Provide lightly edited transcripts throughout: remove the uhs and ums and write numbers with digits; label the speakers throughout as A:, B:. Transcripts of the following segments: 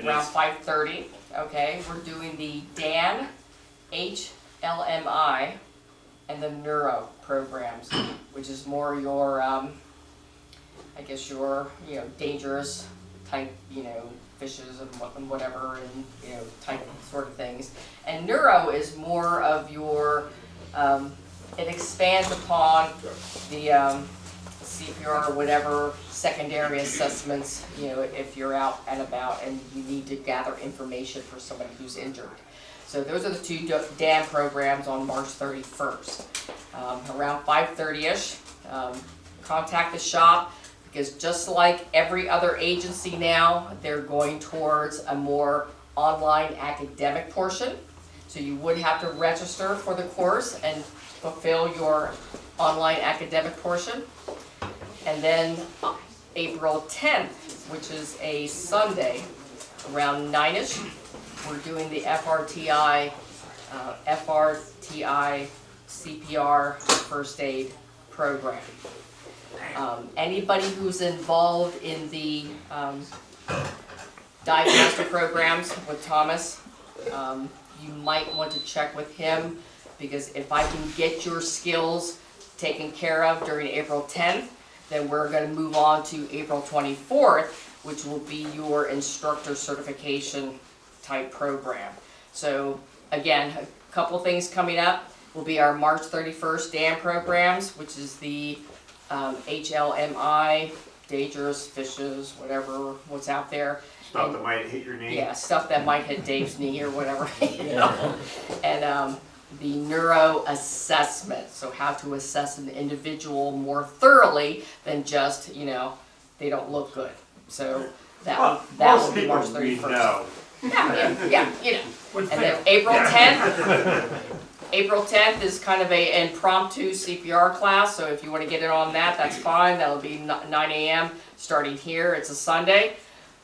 A: around 5:30. Okay, we're doing the DAN, HLMI, and the neuro programs, which is more your, I guess your, dangerous type, fishes and whatever, and type sort of things. And neuro is more of your, it expands upon the CPR or whatever secondary assessments, if you're out and about and you need to gather information for somebody who's injured. So those are the two DAN programs on March 31st. Around 5:30ish, contact the shop, because just like every other agency now, they're going towards a more online academic portion. So you would have to register for the course and fulfill your online academic portion. And then April 10th, which is a Sunday, around 9ish, we're doing the FRTI CPR first aid program. Anybody who's involved in the dive master programs with Thomas, you might want to check with him, because if I can get your skills taken care of during April 10th, then we're going to move on to April 24th, which will be your Instructor Certification type program. So again, a couple things coming up will be our March 31st DAN programs, which is the HLMI, dangerous fishes, what's out there.
B: Stuff that might hit your knee.
A: Yeah, stuff that might hit Dave's knee or whatever. And the neuro assessment, so how to assess an individual more thoroughly than just, they don't look good. So that will be March 31st.
B: Know.
A: Yeah, And then April 10th is kind of a impromptu CPR class, so if you want to get in on that, that's fine. That'll be 9 a.m. starting here. It's a Sunday.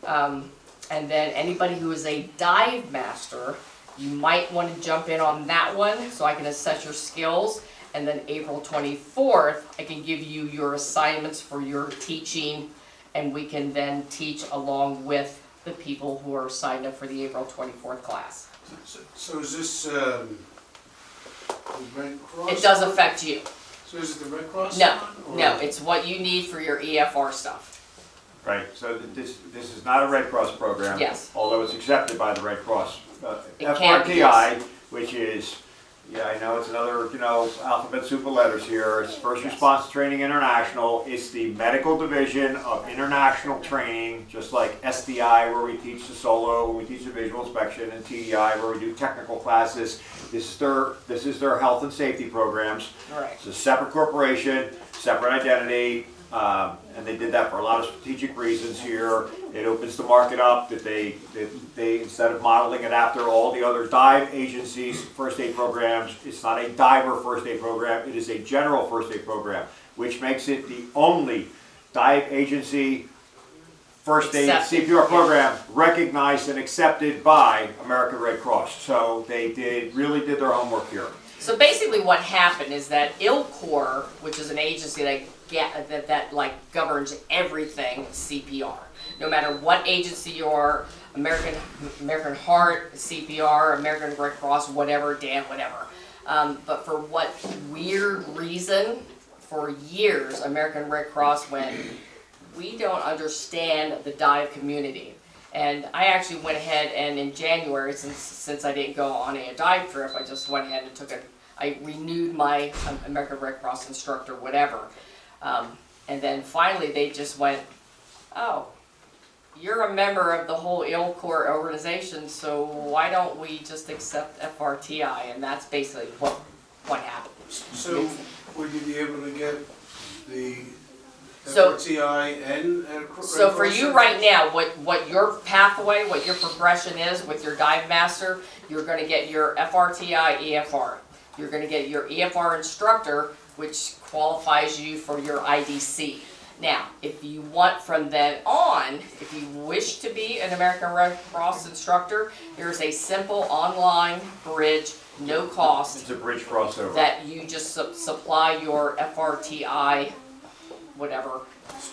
A: And then anybody who is a dive master, you might want to jump in on that one so I can assess your skills. And then April 24th, I can give you your assignments for your teaching, and we can then teach along with the people who are signed up for the April 24th class.
C: So is this the Red Cross?
A: It does affect you.
C: So is it the Red Cross?
A: No,
C: one,
A: no, it's what you need for your EFR stuff.
B: Right, so this is not a Red Cross program.
A: Yes.
B: Although it's accepted by the Red Cross.
A: It can be, yes.
B: FRTI, which is, I know it's another, alphabet soup of letters here. It's First
A: Yes.
B: Response Training International. It's the medical division of international training, just like SDI, where we teach the solo, where we teach the visual inspection, and TDI, where we do technical classes. This is their health and safety programs.
A: Right.
B: It's a separate corporation, separate identity, and they did that for a lot of strategic reasons here. It opens the market up that they instead of modeling it after all the other dive agencies' first aid programs, it's not a diver first aid program, it is a general first aid program, which makes it the only dive agency first aid CPR program recognized and accepted by American Red Cross. So they really did their homework here.
A: So basically what happened is that ILCOR, which is an agency that governs everything CPR, no matter what agency you are, American Heart, CPR, American Red Cross, whatever, DAN, whatever. But for what weird reason, for years, American Red Cross went, we don't understand the dive community. And I actually went ahead and in January, since I didn't go on a dive trip, I just went ahead and I renewed my American Red Cross instructor, whatever. And then finally they just went, oh, you're a member of the whole ILCOR organization, so why don't we just accept FRTI? And that's basically what happened.
C: So would you be able to get the
A: So-
C: FRTI and Red Cross?
A: So for you right now, what your pathway, what your progression is with your dive master, you're going to get your FRTI EFR. You're going to get your EFR instructor, which qualifies you for your IDC. Now, if you want from then on, if you wish to be an American Red Cross instructor, there's a simple online bridge, no cost,
B: It's a bridge crossover.
A: that you just supply your FRTI, whatever,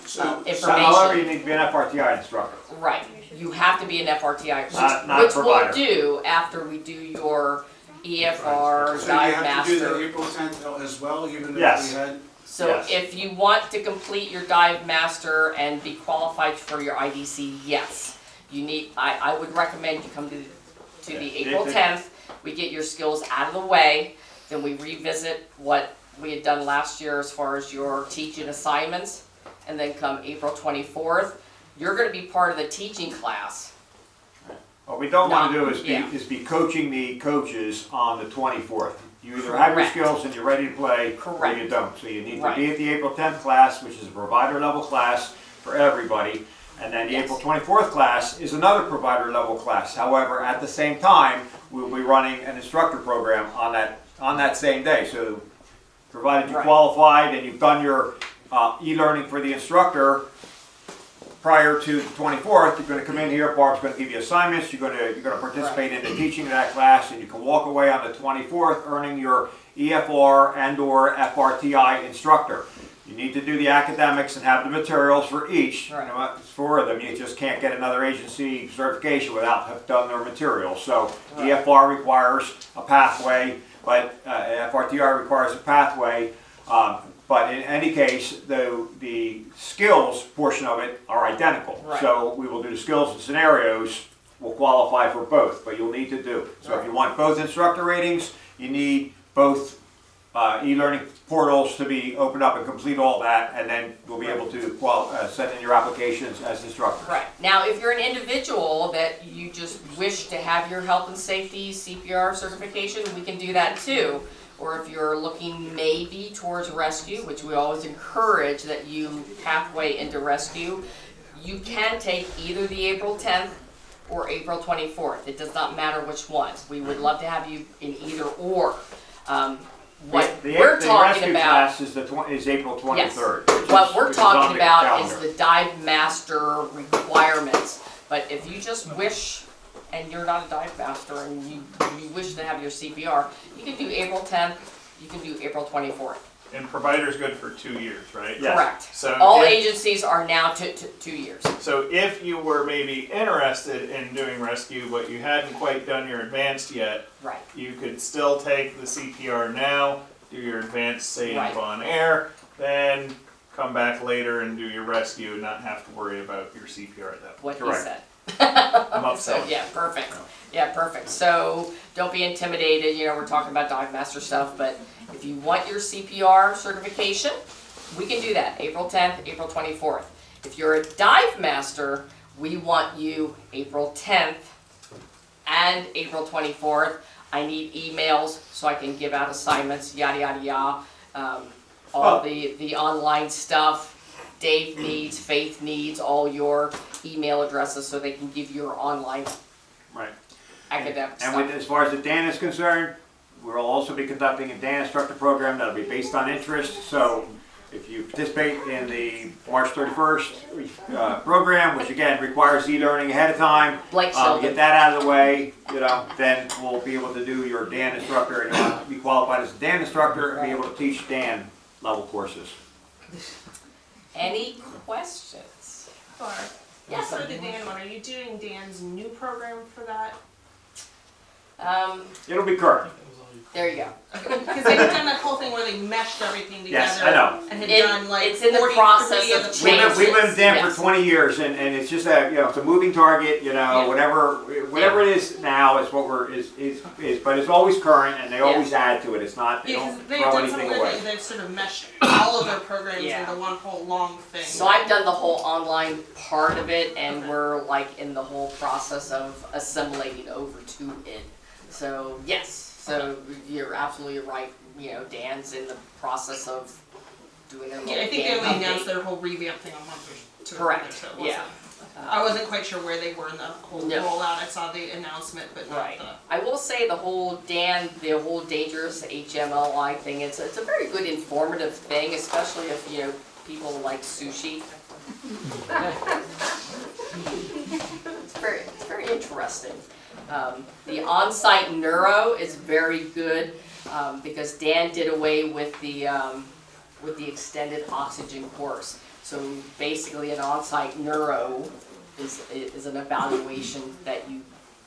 B: So
A: information.
B: however you need to be an FRTI instructor.
A: Right. you have to be an FRTI,
B: Not a
A: which we'll
B: provider.
A: do after we do your EFR
C: So you
A: dive
C: have to do the
A: master.
C: April 10th as well, even if
B: Yes.
C: we had?
A: So
B: Yes.
A: if you want to complete your dive master and be qualified for your IDC, yes. You need, I would recommend you come to the
B: Yeah.
A: April 10th. We get your skills out of the way, then we revisit what we had done last year as far as your teaching assignments. And then come April 24th, you're gonna be part of the teaching class.
B: What we don't want to
A: No,
B: do is
A: yeah.
B: be coaching the coaches on the 24th. You either have your
A: Correct.
B: skills and you're ready to play, or
A: Correct.
B: you don't. So you need to
A: Right.
B: be at the April 10th class, which is a provider level class for everybody. And then the
A: Yes.
B: April 24th class is another provider level class. However, at the same time, we'll be running an instructor program on that same day. So provided you
A: Right.
B: qualified and you've done your e-learning for the instructor prior to the 24th, you're going to come in here, Barb's going to give you assignments, you're going to participate in the teaching of that class, and you can walk away on the 24th earning your EFR and or FRTI instructor. You need to do the academics and have the materials for each.
A: Right.
B: You know, for them, you just can't get another agency certification without have done their materials. So
A: Right.
B: EFR requires a pathway, but FRTI requires a pathway. But in any case, the skills portion of it are identical.
A: Right.
B: So we will do the skills and scenarios, will qualify for both, but you'll need to do. So if you want both instructor ratings, you need both e-learning portals to be opened up and complete all that, and then we'll be able to send in your applications as instructors.
A: Right. Now, if you're an individual that you just wish to have your health and safety CPR certification, we can do that too. Or if you're looking maybe towards rescue, which we always encourage that you pathway into rescue, you can take either the April 10th or April 24th. It does not matter which one. We would love to have you in either or. What
B: The
A: we're talking
B: rescue
A: about.
B: class is April 23rd.
A: What we're
B: which is on
A: talking
B: the
A: about is
B: calendar.
A: the dive master requirements. But if you just wish, and you're not a dive master, and you wish to have your CPR, you can do April 10th, you can do April 24th.
D: And provider's good for 2 years, right?
B: Yes.
A: Correct.
D: So
A: All
D: if,
A: agencies are now 2 years.
D: so if you were maybe interested in doing rescue, but you hadn't quite done your advanced yet,
A: Right.
D: you could still take the CPR now, do your advanced, say,
A: Right.
D: in Bon Air, then come back later and do your rescue and not have to worry about your CPR at that point.
A: What he
B: Correct.
A: said.
D: I'm
A: So,
D: upselling.
A: yeah, perfect. Yeah, perfect. So don't be intimidated, we're talking about dive master stuff, but if you want your CPR certification, we can do that, April 10th, April 24th. If you're a dive master, we want you April 10th and April 24th. I need emails so I can give out assignments, yada, yada, yada. All the online stuff. Dave needs, Faith needs, all your email addresses so they can give you your online
B: Right.
A: academic
B: And
A: stuff.
B: as far as the DAN is concerned, we'll also be conducting a DAN instructor program that'll be based on interest. So if you participate in the March 31st program, which again requires e-learning ahead of time,
A: Blake
B: get
A: Sheldon.
B: that out of the way, then we'll be able to do your DAN instructor, and you'll be qualified as a DAN instructor and be able to teach DAN level courses.
A: Any questions?
E: Barb,
A: Yes.
E: for the Dan one, are you doing Dan's new program for that?
B: It'll be current.
A: There you go.
E: Because they've done that whole thing where they meshed everything together.
B: Yes, I know.
E: And had
A: It-
E: done like
A: it's in the
E: 43
A: process
E: of
A: of
E: the
A: change.
E: changes.
B: We've been DAN
A: Yes.
B: for 20 years, and it's just it's a moving target,
E: Yeah.
B: whatever it is now is what but it's always current, and they always add to it. It's not, they
E: Yeah,
B: don't
E: because they've
B: throw
E: done
B: anything
E: something
B: away.
E: like they've sort of meshed all of their programs
A: Yeah.
E: into one whole long thing.
A: So I've done the whole online part of it, and we're like in the whole process of assimilating over to it. So yes, so you're absolutely right. Dan's in the process of doing their little
E: Yeah, I think they
A: Dan
E: only announced
A: update.
E: their whole revamp thing a month or two
A: Correct,
E: ago, so it
A: yeah.
E: wasn't. I wasn't quite sure where they were in the whole
A: No.
E: rollout. I saw the announcement, but not
A: Right.
E: the.
A: I will say the whole dangerous HMLI thing, it's a very good informative thing, especially if, people like sushi. It's very interesting. The on-site neuro is very good, because Dan did away with the extended oxygen course. So basically an on-site neuro is an evaluation that you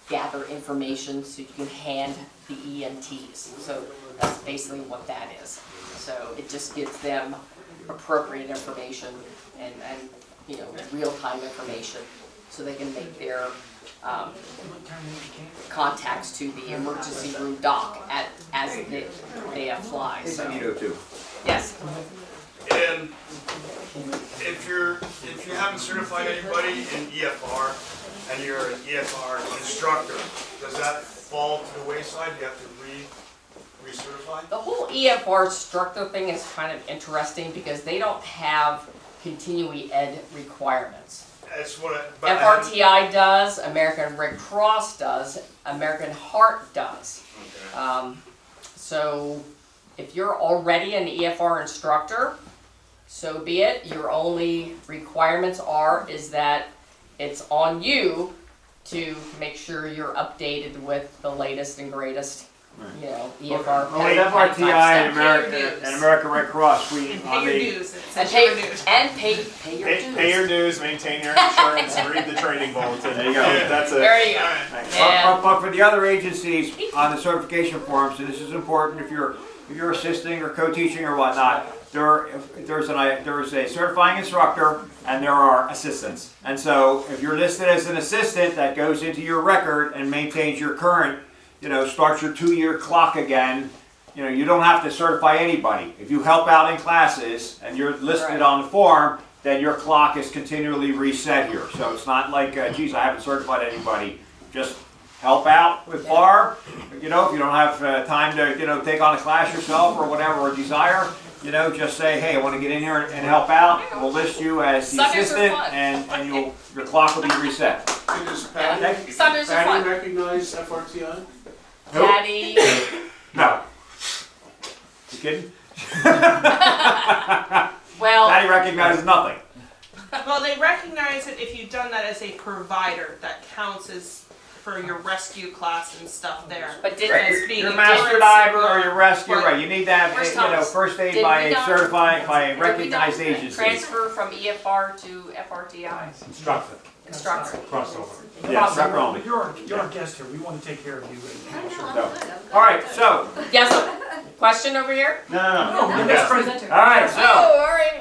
A: gather information so you can hand the EMTs. So that's basically what that is. So it just gives them appropriate information and you know, real-time information so they can make their contacts to the emergency room doc as they fly. So
B: too.
A: yes.
F: And if you haven't certified anybody in EFR and you're an EFR instructor, does that fall to the wayside? You have to recertify?
A: The whole EFR instructor thing is kind of interesting because they don't have continuing ed requirements.
F: That's what
A: FRTI does, American Red Cross does, American Heart does.
F: Okay.
A: So if you're already an EFR instructor, so be it. Your only requirements is that it's on you to make sure you're updated with the latest and greatest, you know, EFR.
B: Well, with
A: type
B: FRTI and
A: stuff.
B: American Red Cross, we
E: And
B: on
E: pay your
B: the
E: dues. It
A: And
E: says your
A: pay,
E: dues.
A: and pay your dues.
D: Pay your dues, maintain your insurance, and read the training bulletin.
B: There you go.
D: That's it.
A: There you go.
F: Alright.
A: Yeah.
B: But for the other agencies on the certification forms, and this is important if you're assisting or co-teaching or whatnot, there's a certifying instructor and there are assistants. And so if you're listed as an assistant, that goes into your record and maintains your current, you know, starts your 2-year clock again. You know, you don't have to certify anybody. If you help out in classes and you're listed
A: Right.
B: on the form, then your clock is continually reset here. So it's not like, geez, I haven't certified anybody. Just help out with Barb. You know, if you don't have time to, you know, take on a class yourself or whatever, or desire, you know, just say, hey, I want to get in here and help out. We'll list you as the
A: Sundays are
B: assistant,
A: fun.
B: and your clock will be reset.
C: And does Patty,
A: Sundays are
C: Patty
A: fun.
C: recognize FRTI?
A: Daddy.
B: No. You kidding?
A: Well,
B: Patty recognizes nothing.
E: Well, they recognize it if you've done that as a provider. That counts as for your rescue class and stuff there.
A: but did
E: As being
B: Your
E: a
B: master
E: difference
B: diver
E: in
B: or your rescue,
E: what-
B: right? You need to have,
A: Where's
B: you know,
A: Thomas?
B: first aid
A: Did
B: by
A: we
B: a
A: not-
B: certified, by a
A: did we not
B: recognized agency.
A: transfer from EFR to FRTI?
G: Instructor.
A: Instructor.
G: Crossover.
B: Yeah, instructor only.
G: You're a guest here, we want to take care of you.
B: So, all right, so,
A: Yes, sir. Question over here?
B: no.
G: No, the next presenter.
B: All right, so.
A: Oh, all right.